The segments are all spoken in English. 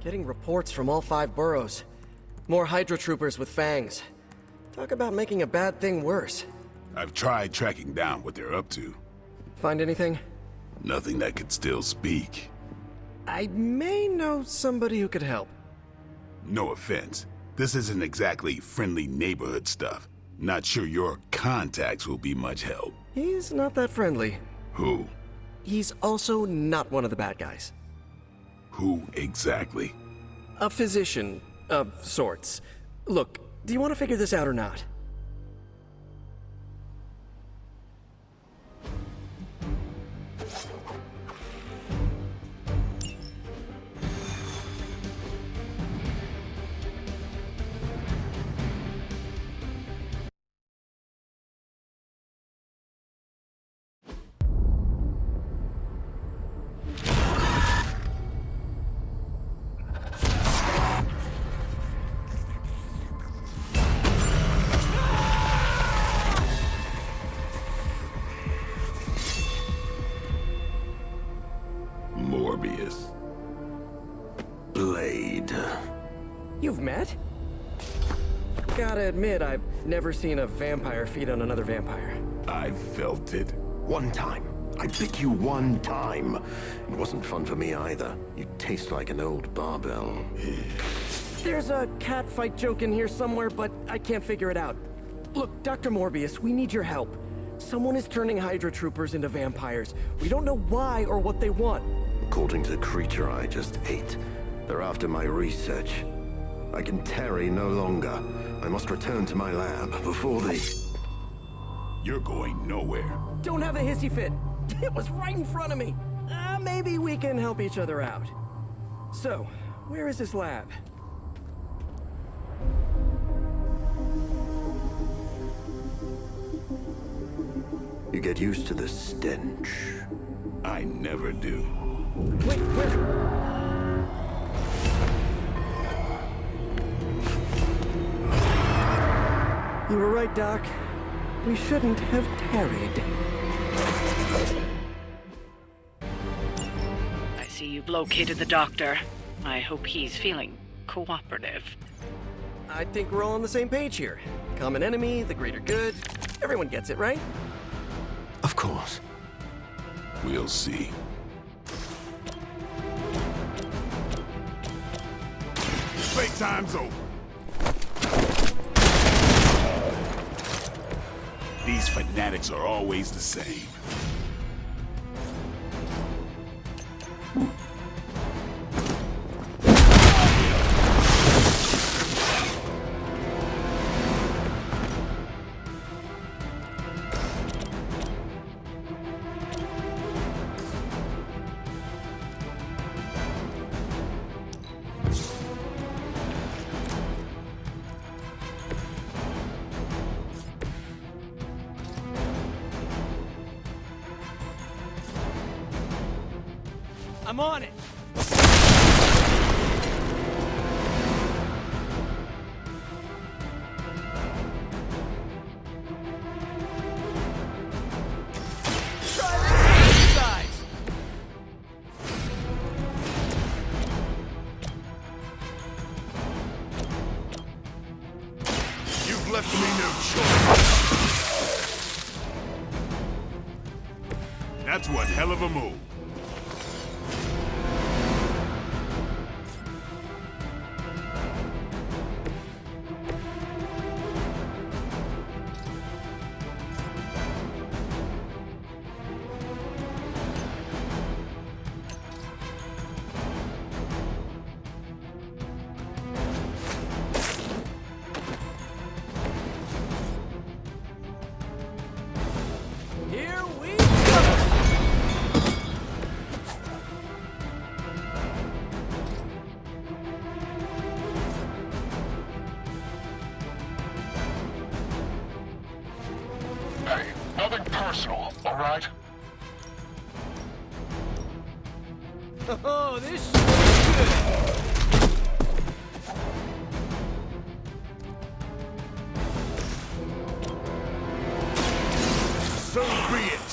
Getting reports from all 5 boroughs. More Hydra troopers with fangs. Talk about making a bad thing worse. I've tried tracking down what they're up to. Find anything? Nothing that could still speak. I may know somebody who could help. No offense. This isn't exactly friendly neighborhood stuff. Not sure your contacts will be much help. He's not that friendly. Who? He's also not one of the bad guys. Who exactly? A physician of sorts. Look, do you want to figure this out or not? Morbius. Blade. You've met? Gotta admit, I've never seen a vampire feed on another vampire. I felt it. One time. I bit you one time. It wasn't fun for me either. You taste like an old barbell. There's a cat fight joke in here somewhere, but I can't figure it out. Look, Dr. Morbius, we need your help. Someone is turning Hydra troopers into vampires. We don't know why or what they want. According to the creature I just ate, they're after my research. I can tarry no longer. I must return to my lab before they... You're going nowhere. Don't have a hissy fit. It was right in front of me. Maybe we can help each other out. So, where is this lab? You get used to the stench. I never do. Wait, where? You were right, Doc. We shouldn't have tarried. I see you've located the doctor. I hope he's feeling cooperative. I think we're all on the same page here. Common enemy, the greater good. Everyone gets it, right? Of course. We'll see. Playtime's over. These fanatics are always the same. I'm on it! Try this exercise! You've left me no choice. That's one hell of a move. Here we go! Hey, nothing personal, all right? Oh, this is good! So be it.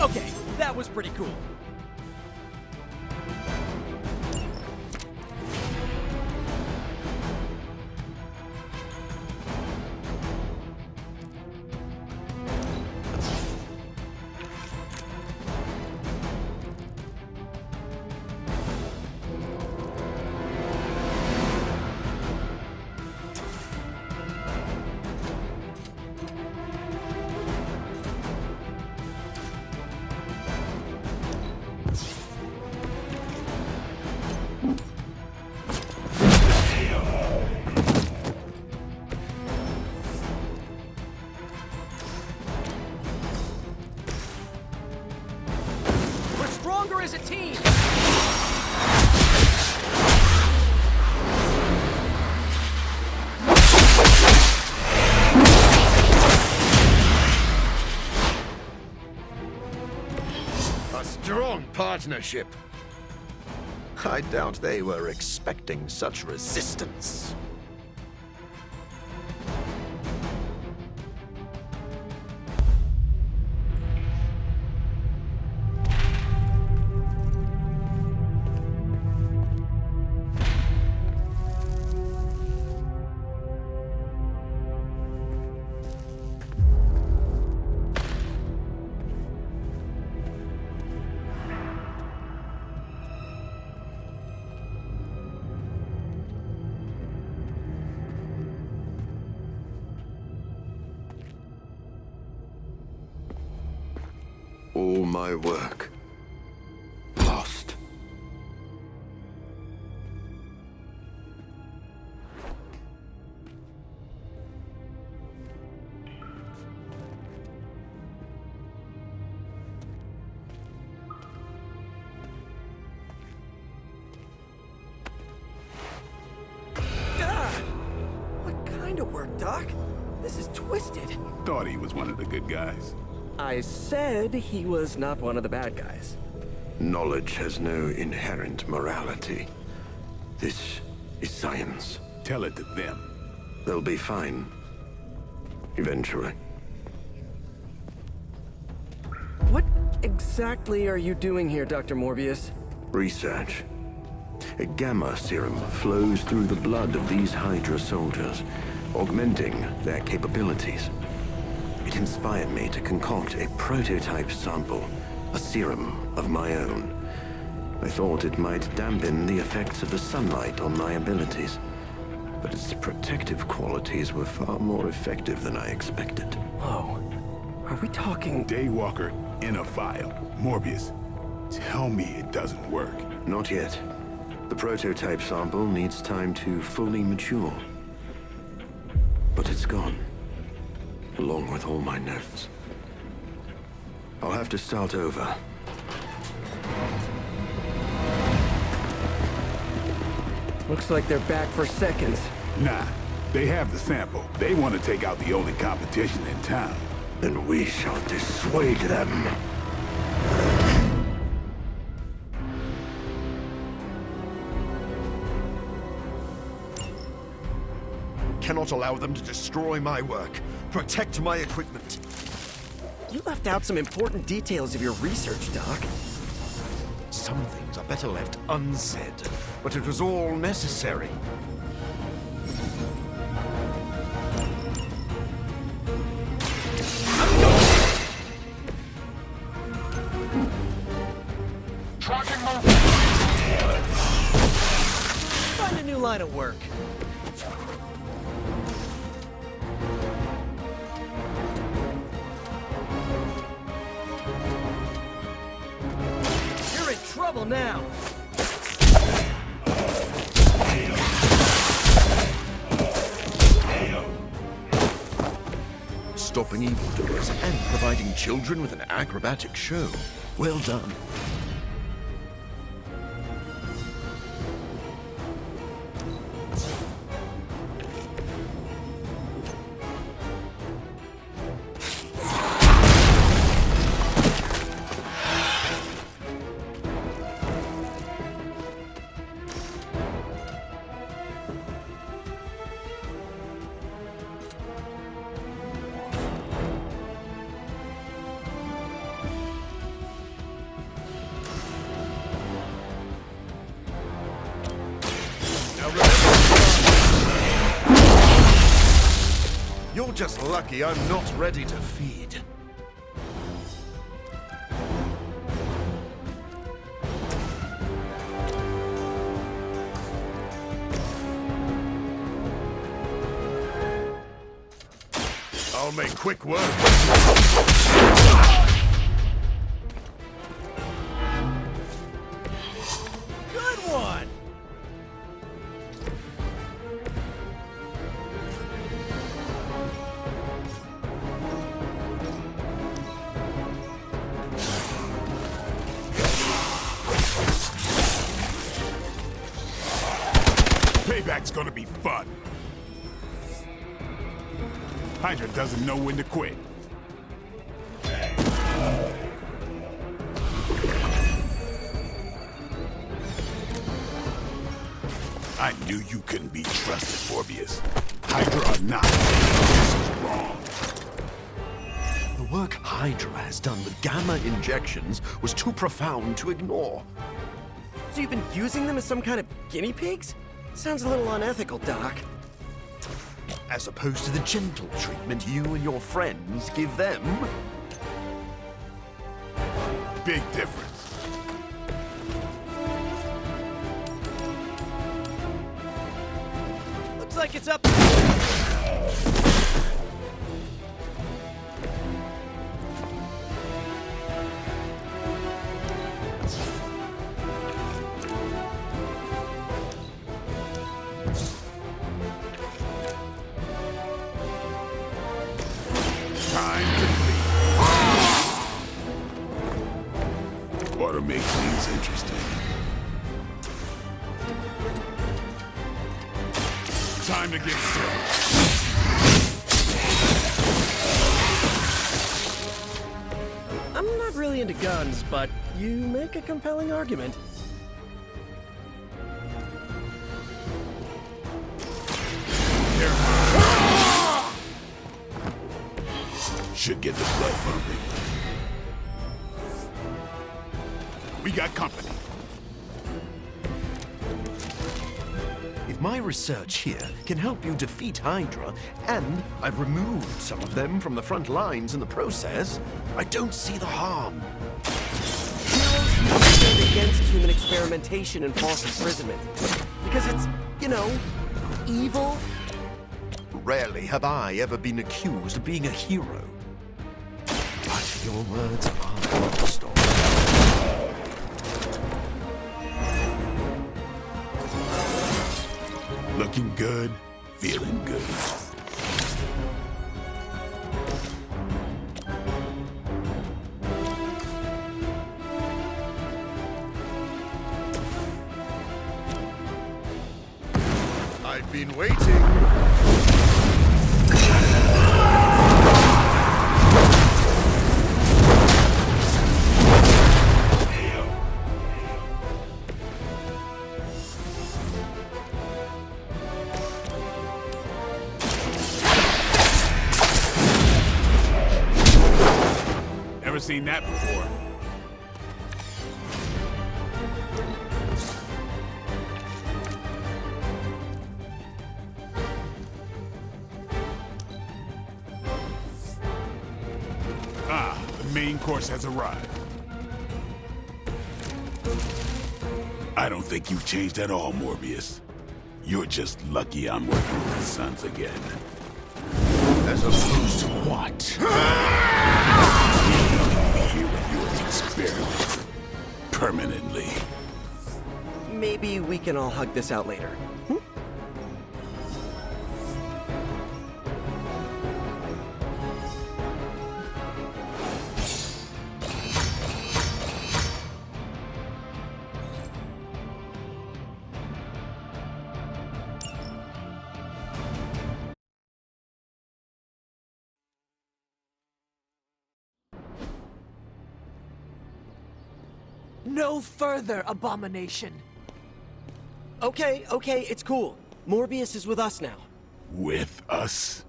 Okay, that was pretty cool. together as a team! A strong partnership. I doubt they were expecting such resistance. All my work lost. What kind of work, Doc? This is twisted. Thought he was one of the good guys. I said he was not one of the bad guys. Knowledge has no inherent morality. This is science. Tell it to them. They'll be fine. Eventually. What exactly are you doing here, Dr. Morbius? Research. A gamma serum flows through the blood of these Hydra soldiers, augmenting their capabilities. It inspired me to concoct a prototype sample, a serum of my own. I thought it might dampen the effects of the sunlight on my abilities, but its protective qualities were far more effective than I expected. Whoa. Are we talking... Daywalker in a vial. Morbius, tell me it doesn't work. Not yet. The prototype sample needs time to fully mature. But it's gone. Along with all my notes. I'll have to start over. Looks like they're back for seconds. Nah, they have the sample. They want to take out the only competition in town. Then we shall dissuade them. Cannot allow them to destroy my work. Protect my equipment. You left out some important details of your research, Doc. Some things are better left unsaid, but it was all necessary. Tracking movement. Find a new line of work. You're in trouble now. Stopping evildoers and providing children with an acrobatic show. Well done. You're just lucky I'm not ready to feed. I'll make quick work. Good one. Payback's gonna be fun. Hydra doesn't know when to quit. I knew you couldn't be trusted, Morbius. Hydra or not, this is wrong. The work Hydra has done with gamma injections was too profound to ignore. So you've been using them as some kind of guinea pigs? Sounds a little unethical, Doc. As opposed to the gentle treatment you and your friends give them. Big difference. Looks like it's up. Time to leave. Ought to make things interesting. Time to get started. I'm not really into guns, but you make a compelling argument. Should get the blood pumping. We got company. If my research here can help you defeat Hydra, and I've removed some of them from the front lines in the process, I don't see the harm. Heroes usually stand against human experimentation and false imprisonment. Because it's, you know, evil. Rarely have I ever been accused of being a hero. But your words are the story. Looking good, feeling good. I've been waiting. Never seen that before. Ah, the main course has arrived. I don't think you've changed at all, Morbius. You're just lucky I'm working with the Sons again. As opposed to what? Here with your experiment. Permanently. Maybe we can all hug this out later. No further, abomination! Okay, it's cool. Morbius is with us now. With us?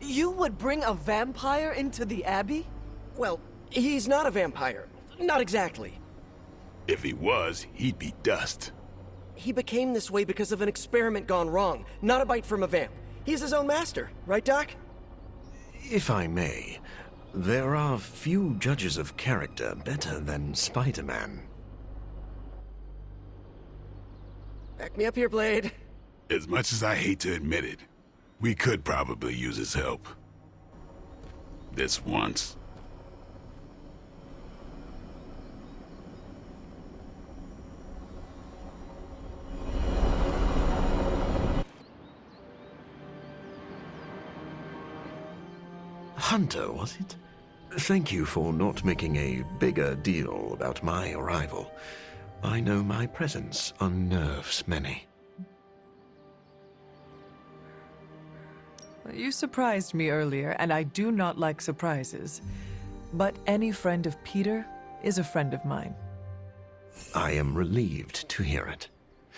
You would bring a vampire into the Abbey? Well, he's not a vampire. Not exactly. If he was, he'd be dust. He became this way because of an experiment gone wrong, not a bite from a vamp. He's his own master, right, Doc? If I may, there are few judges of character better than Spider-Man. Back me up here, Blade. As much as I hate to admit it, we could probably use his help. This once. Hunter, was it? Thank you for not making a bigger deal about my arrival. I know my presence unnerves many. You surprised me earlier, and I do not like surprises. But any friend of Peter is a friend of mine. I am relieved to hear it.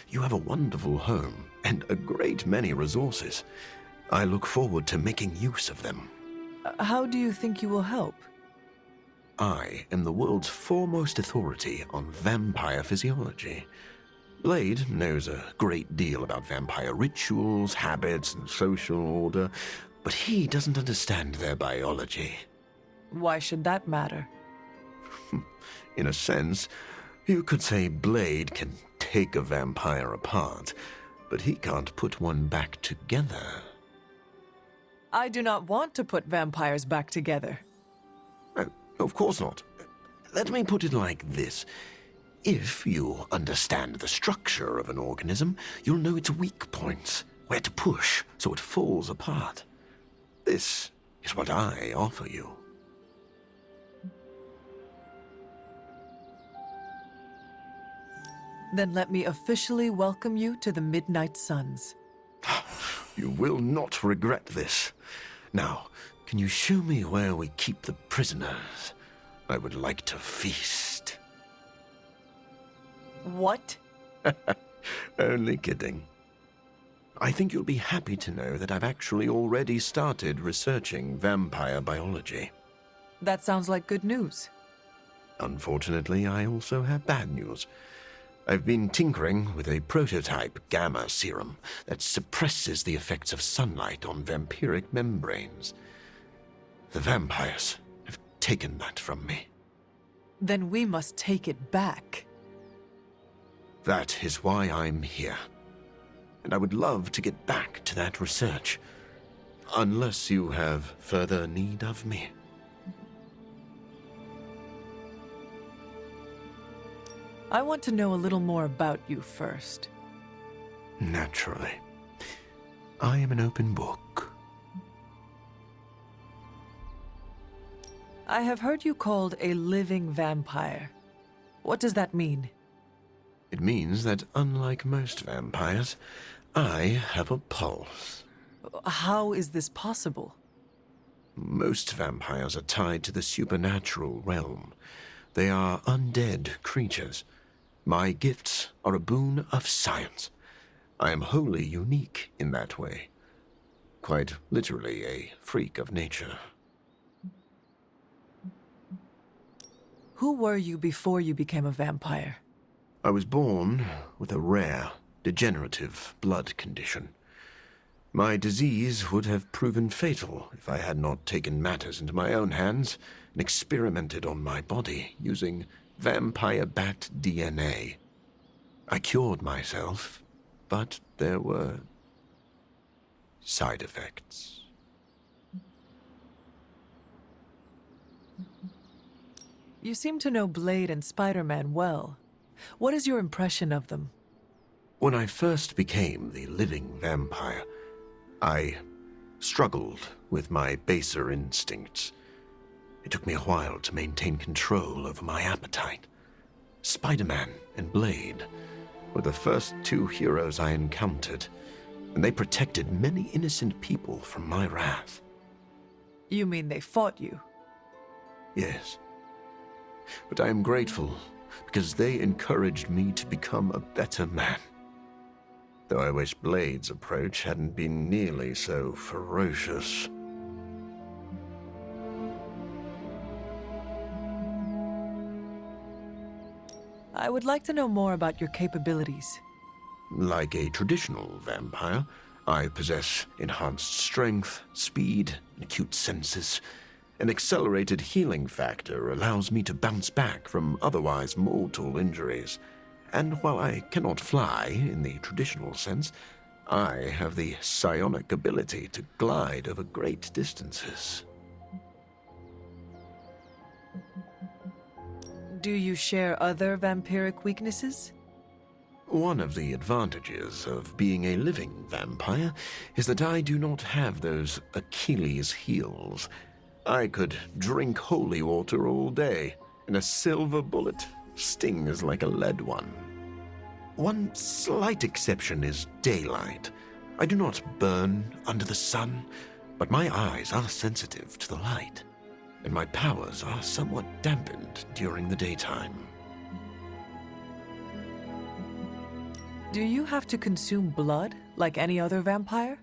You have a wonderful home and a great many resources. I look forward to making use of them. How do you think you will help? I am the world's foremost authority on vampire physiology. Blade knows a great deal about vampire rituals, habits, and social order, but he doesn't understand their biology. Why should that matter? In a sense, you could say Blade can take a vampire apart, but he can't put one back together. I do not want to put vampires back together. Of course not. Let me put it like this. If you understand the structure of an organism, you'll know its weak points, where to push so it falls apart. This is what I offer you. Then let me officially welcome you to the Midnight Suns. You will not regret this. Now, can you show me where we keep the prisoners? I would like to feast. What? Only kidding. I think you'll be happy to know that I've actually already started researching vampire biology. That sounds like good news. Unfortunately, I also have bad news. I've been tinkering with a prototype gamma serum that suppresses the effects of sunlight on vampiric membranes. The vampires have taken that from me. Then we must take it back. That is why I'm here. And I would love to get back to that research. Unless you have further need of me. I want to know a little more about you first. Naturally. I am an open book. I have heard you called a living vampire. What does that mean? It means that unlike most vampires, I have a pulse. How is this possible? Most vampires are tied to the supernatural realm. They are undead creatures. My gifts are a boon of science. I am wholly unique in that way. Quite literally a freak of nature. Who were you before you became a vampire? I was born with a rare, degenerative blood condition. My disease would have proven fatal if I had not taken matters into my own hands and experimented on my body using vampire bat DNA. I cured myself, but there were side effects. You seem to know Blade and Spider-Man well. What is your impression of them? When I first became the living vampire, I struggled with my baser instincts. It took me a while to maintain control over my appetite. Spider-Man and Blade were the first two heroes I encountered, and they protected many innocent people from my wrath. You mean they fought you? Yes. But I am grateful because they encouraged me to become a better man. Though I wish Blade's approach hadn't been nearly so ferocious. I would like to know more about your capabilities. Like a traditional vampire, I possess enhanced strength, speed, and acute senses. An accelerated healing factor allows me to bounce back from otherwise mortal injuries. And while I cannot fly in the traditional sense, I have the psionic ability to glide over great distances. Do you share other vampiric weaknesses? One of the advantages of being a living vampire is that I do not have those Achilles heels. I could drink holy water all day, and a silver bullet stings like a lead one. One slight exception is daylight. I do not burn under the sun, But my eyes are sensitive to the light, and my powers are somewhat dampened during the daytime. Do you have to consume blood like any other vampire?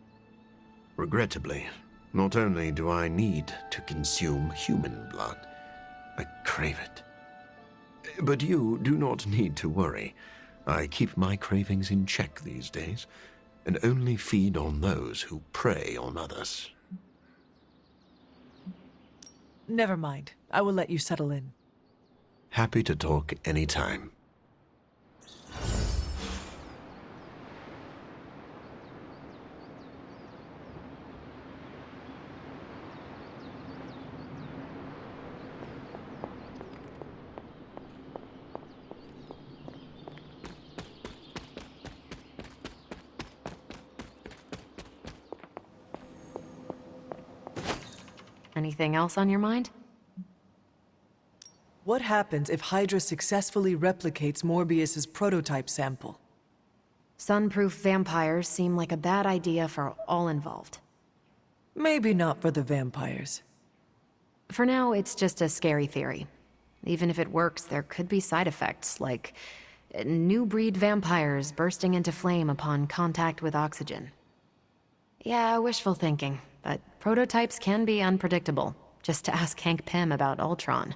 Regrettably, not only do I need to consume human blood, I crave it. But you do not need to worry. I keep my cravings in check these days, and only feed on those who prey on others. Never mind. I will let you settle in. Happy to talk anytime. Anything else on your mind? What happens if Hydra successfully replicates Morbius's prototype sample? Sunproof vampires seem like a bad idea for all involved. Maybe not for the vampires. For now, it's just a scary theory. Even if it works, there could be side effects, like new breed vampires bursting into flame upon contact with oxygen. Yeah, wishful thinking, but prototypes can be unpredictable. Just to ask Hank Pym about Ultron.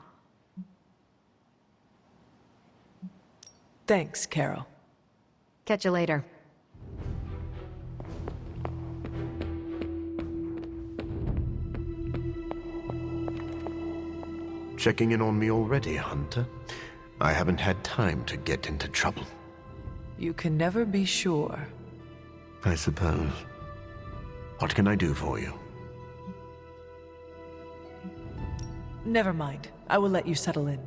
Thanks, Carol. Catch you later. Checking in on me already, Hunter? I haven't had time to get into trouble. You can never be sure. I suppose. What can I do for you? Never mind. I will let you settle in.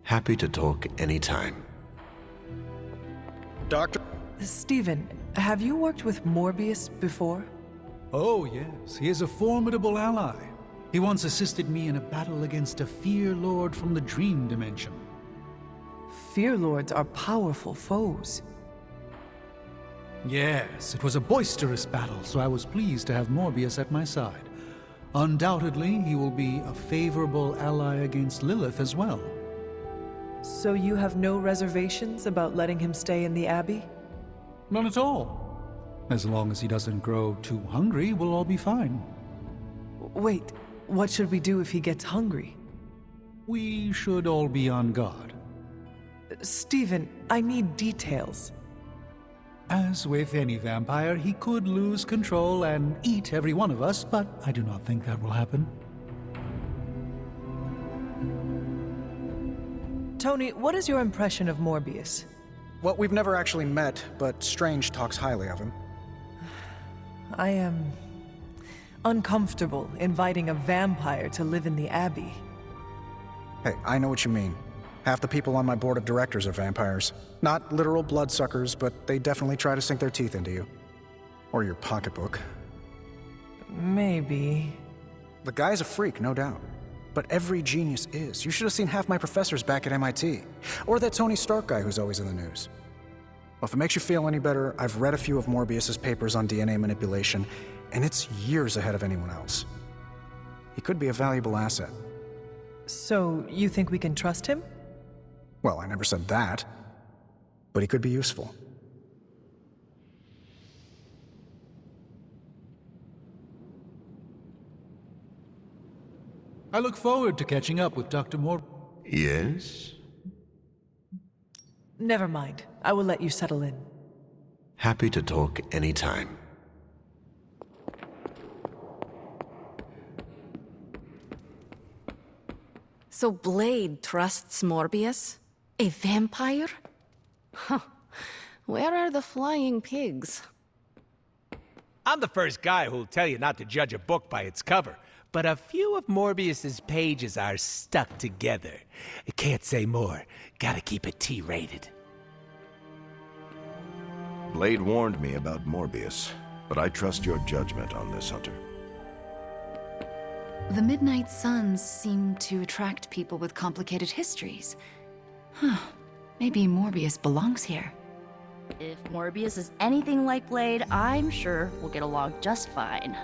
Happy to talk anytime. Doctor? Stephen, have you worked with Morbius before? Oh, yes. He is a formidable ally. He once assisted me in a battle against a Fear Lord from the Dream Dimension. Fear Lords are powerful foes. Yes, it was a boisterous battle, so I was pleased to have Morbius at my side. Undoubtedly, he will be a favorable ally against Lilith as well. So you have no reservations about letting him stay in the Abbey? None at all. As long as he doesn't grow too hungry, we'll all be fine. Wait, what should we do if he gets hungry? We should all be on guard. Stephen, I need details. As with any vampire, he could lose control and eat every one of us, but I do not think that will happen. Tony, what is your impression of Morbius? Well, we've never actually met, but Strange talks highly of him. I am uncomfortable inviting a vampire to live in the Abbey. Hey, I know what you mean. Half the people on my board of directors are vampires. Not literal bloodsuckers, but they definitely try to sink their teeth into you. Or your pocketbook. Maybe. The guy's a freak, no doubt. But every genius is. You should have seen half my professors back at MIT. Or that Tony Stark guy who's always in the news. Well, if it makes you feel any better, I've read a few of Morbius's papers on DNA manipulation, and it's years ahead of anyone else. He could be a valuable asset. So, you think we can trust him? Well, I never said that. But he could be useful. I look forward to catching up with Dr. Moore. Yes? Never mind. I will let you settle in. Happy to talk anytime. So Blade trusts Morbius? A vampire? Huh. Where are the flying pigs? I'm the first guy who'll tell you not to judge a book by its cover, but a few of Morbius's pages are stuck together. I can't say more. Gotta keep it T-rated. Blade warned me about Morbius, but I trust your judgment on this, Hunter. The Midnight Suns seem to attract people with complicated histories. Huh. Maybe Morbius belongs here. If Morbius is anything like Blade, I'm sure we'll get along just fine.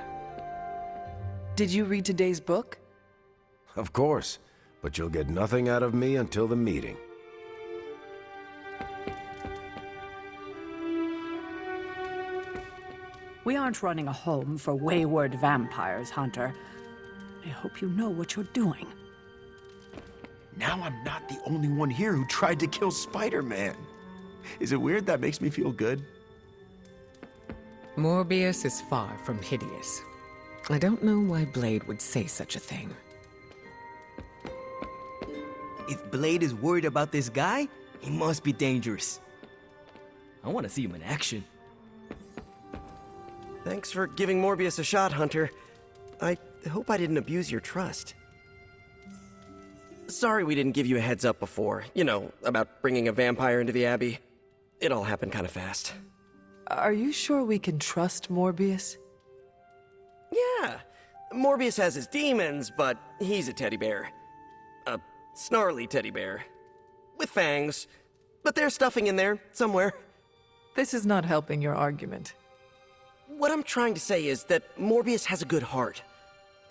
Did you read today's book? Of course, but you'll get nothing out of me until the meeting. We aren't running a home for wayward vampires, Hunter. I hope you know what you're doing. Now I'm not the only one here who tried to kill Spider-Man. Is it weird that makes me feel good? Morbius is far from hideous. I don't know why Blade would say such a thing. If Blade is worried about this guy, he must be dangerous. I want to see him in action. Thanks for giving Morbius a shot, Hunter. I hope I didn't abuse your trust. Sorry we didn't give you a heads up before. You know, about bringing a vampire into the Abbey. It all happened kind of fast. Are you sure we can trust Morbius? Yeah. Morbius has his demons, but he's a teddy bear. A snarly teddy bear. With fangs. But there's stuffing in there, somewhere. This is not helping your argument. What I'm trying to say is that Morbius has a good heart.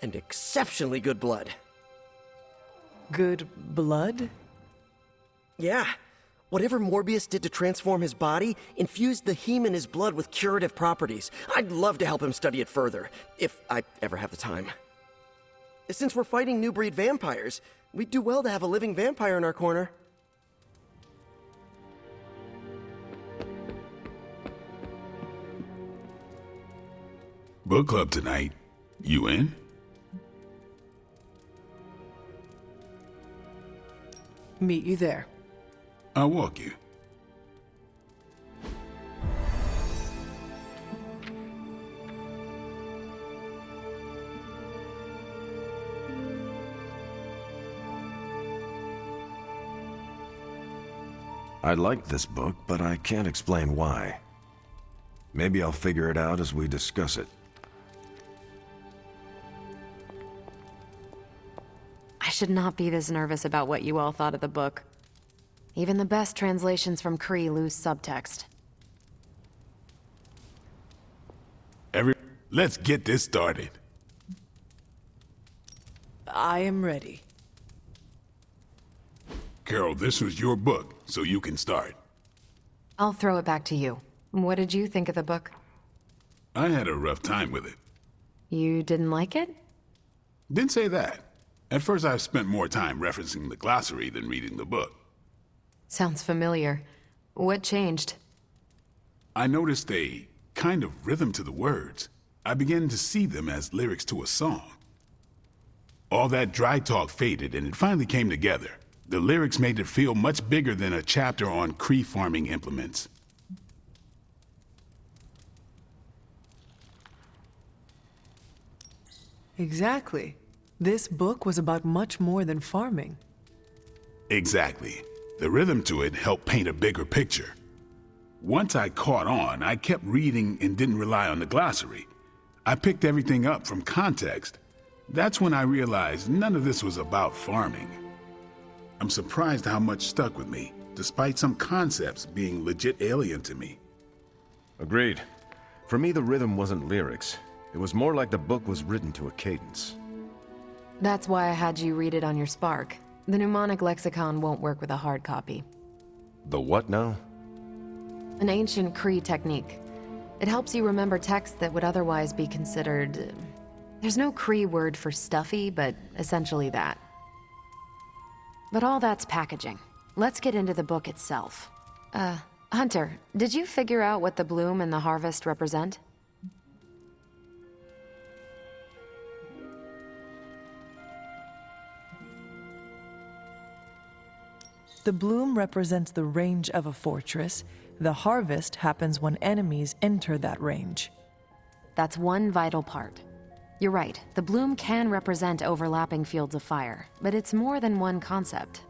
And exceptionally good blood. Good blood? Yeah. Whatever Morbius did to transform his body infused the heme in his blood with curative properties. I'd love to help him study it further, if I ever have the time. Since we're fighting new breed vampires, we'd do well to have a living vampire in our corner. Book club tonight. You in? Meet you there. I'll walk you. I like this book, but I can't explain why. Maybe I'll figure it out as we discuss it. I should not be this nervous about what you all thought of the book. Even the best translations from Kree lose subtext. Let's get this started. I am ready. Carol, this was your book, so you can start. I'll throw it back to you. What did you think of the book? I had a rough time with it. You didn't like it? Didn't say that. At first I spent more time referencing the glossary than reading the book. Sounds familiar. What changed? I noticed a kind of rhythm to the words. I began to see them as lyrics to a song. All that dry talk faded and it finally came together. The lyrics made it feel much bigger than a chapter on Kree farming implements. Exactly. This book was about much more than farming. Exactly. The rhythm to it helped paint a bigger picture. Once I caught on, I kept reading and didn't rely on the glossary. I picked everything up from context. That's when I realized none of this was about farming. I'm surprised how much stuck with me, despite some concepts being legit alien to me. Agreed. For me, the rhythm wasn't lyrics. It was more like the book was written to a cadence. That's why I had you read it on your Spark. The mnemonic lexicon won't work with a hard copy. The what now? An ancient Kree technique. It helps you remember texts that would otherwise be considered... There's no Kree word for stuffy, but essentially that. But all that's packaging. Let's get into the book itself. Hunter, did you figure out what the bloom and the harvest represent? The bloom represents the range of a fortress. The harvest happens when enemies enter that range. That's one vital part. You're right, the bloom can represent overlapping fields of fire, but it's more than one concept.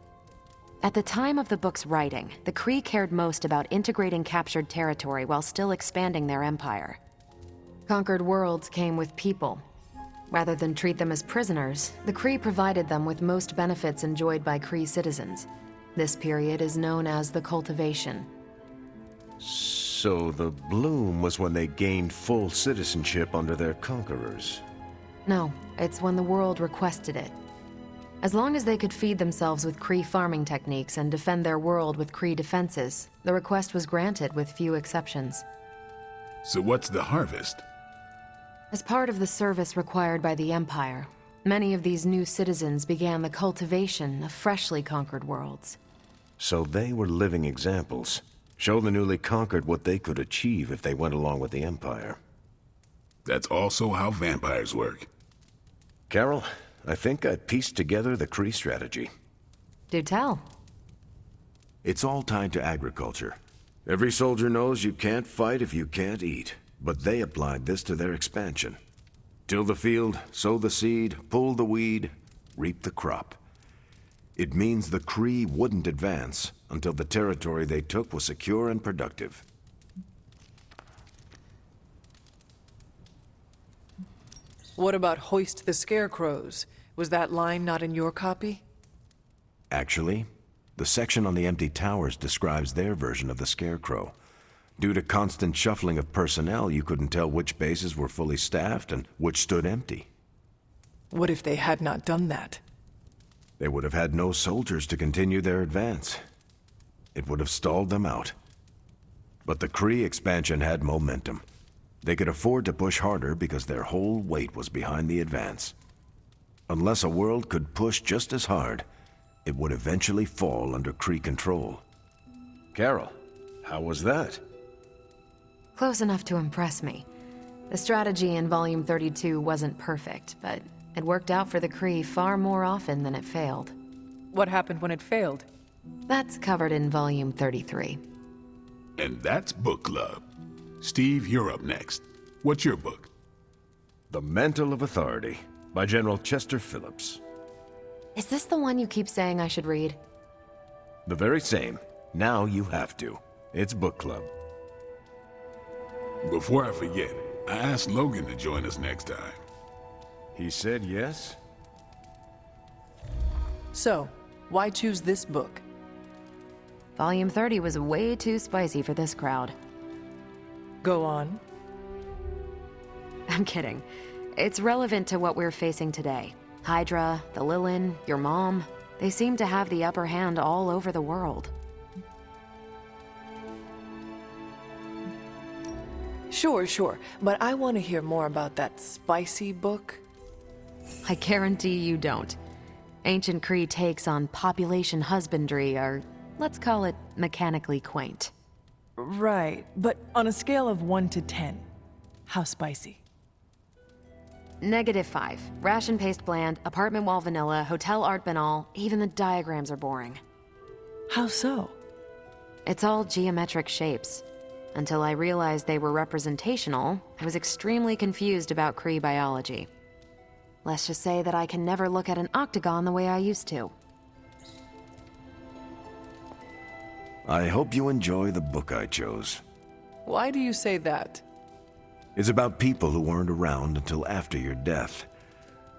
At the time of the book's writing, the Kree cared most about integrating captured territory while still expanding their empire. Conquered worlds came with people. Rather than treat them as prisoners, the Kree provided them with most benefits enjoyed by Kree citizens. This period is known as the Cultivation. So the bloom was when they gained full citizenship under their conquerors. No, it's when the world requested it. As long as they could feed themselves with Kree farming techniques and defend their world with Kree defenses, the request was granted with few exceptions. So what's the harvest? As part of the service required by the Empire, many of these new citizens began the cultivation of freshly conquered worlds. So they were living examples. Show the newly conquered what they could achieve if they went along with the Empire. That's also how vampires work. Carol, I think I pieced together the Kree strategy. Do tell. It's all tied to agriculture. Every soldier knows you can't fight if you can't eat, but they applied this to their expansion. Till the field, sow the seed, pull the weed, reap the crop. It means the Kree wouldn't advance until the territory they took was secure and productive. What about hoist the scarecrows? Was that line not in your copy? Actually, the section on the empty towers describes their version of the Scarecrow. Due to constant shuffling of personnel, you couldn't tell which bases were fully staffed and which stood empty. What if they had not done that? They would have had no soldiers to continue their advance. It would have stalled them out. But the Kree expansion had momentum. They could afford to push harder because their whole weight was behind the advance. Unless a world could push just as hard, it would eventually fall under Kree control. Carol, how was that? Close enough to impress me. The strategy in Volume 32 wasn't perfect, but it worked out for the Kree far more often than it failed. What happened when it failed? That's covered in Volume 33. And that's Book Club. Steve, you're up next. What's your book? The Mantle of Authority, by General Chester Phillips. Is this the one you keep saying I should read? The very same. Now you have to. It's book club. Before I forget, I asked Logan to join us next time. He said yes? So, why choose this book? Volume 30 was way too spicy for this crowd. Go on. I'm kidding. It's relevant to what we're facing today. Hydra, the Lilin, your mom, they seem to have the upper hand all over the world. Sure, but I want to hear more about that spicy book. I guarantee you don't. Ancient Kree takes on population husbandry are, let's call it, mechanically quaint. Right, but on a scale of 1 to 10, how spicy? -5. Ration paste bland, apartment wall vanilla, hotel art banal, even the diagrams are boring. How so? It's all geometric shapes. Until I realized they were representational, I was extremely confused about Kree biology. Let's just say that I can never look at an octagon the way I used to. I hope you enjoy the book I chose. Why do you say that? It's about people who weren't around until after your death.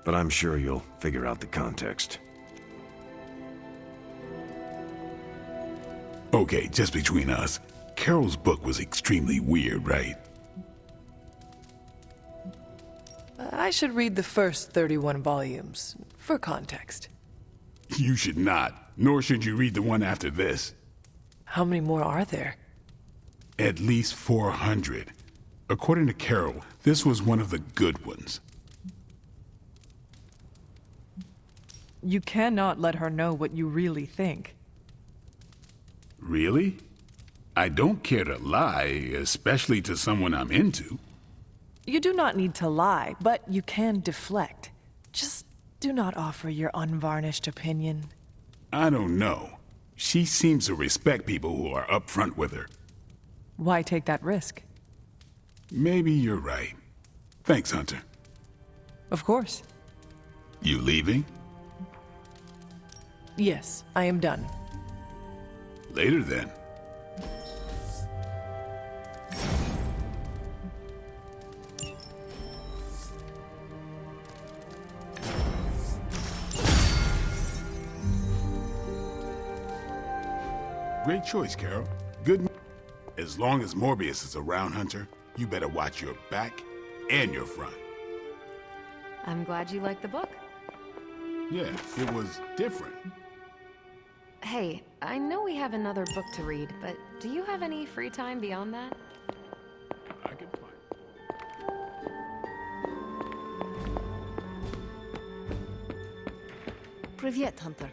But I'm sure you'll figure out the context. Okay, just between us, Carol's book was extremely weird, right? I should read the first 31 volumes, for context. You should not, nor should you read the one after this. How many more are there? At least 400. According to Carol, this was one of the good ones. You cannot let her know what you really think. Really? I don't care to lie, especially to someone I'm into. You do not need to lie, but you can deflect. Just do not offer your unvarnished opinion. I don't know. She seems to respect people who are upfront with her. Why take that risk? Maybe you're right. Thanks, Hunter. Of course. You leaving? Yes, I am done. Later then. Great choice, Carol. Good. As long as Morbius is around, Hunter, you better watch your back and your front. I'm glad you liked the book. Yeah, it was different. Hey, I know we have another book to read, but do you have any free time beyond that? I can find Привет, Hunter.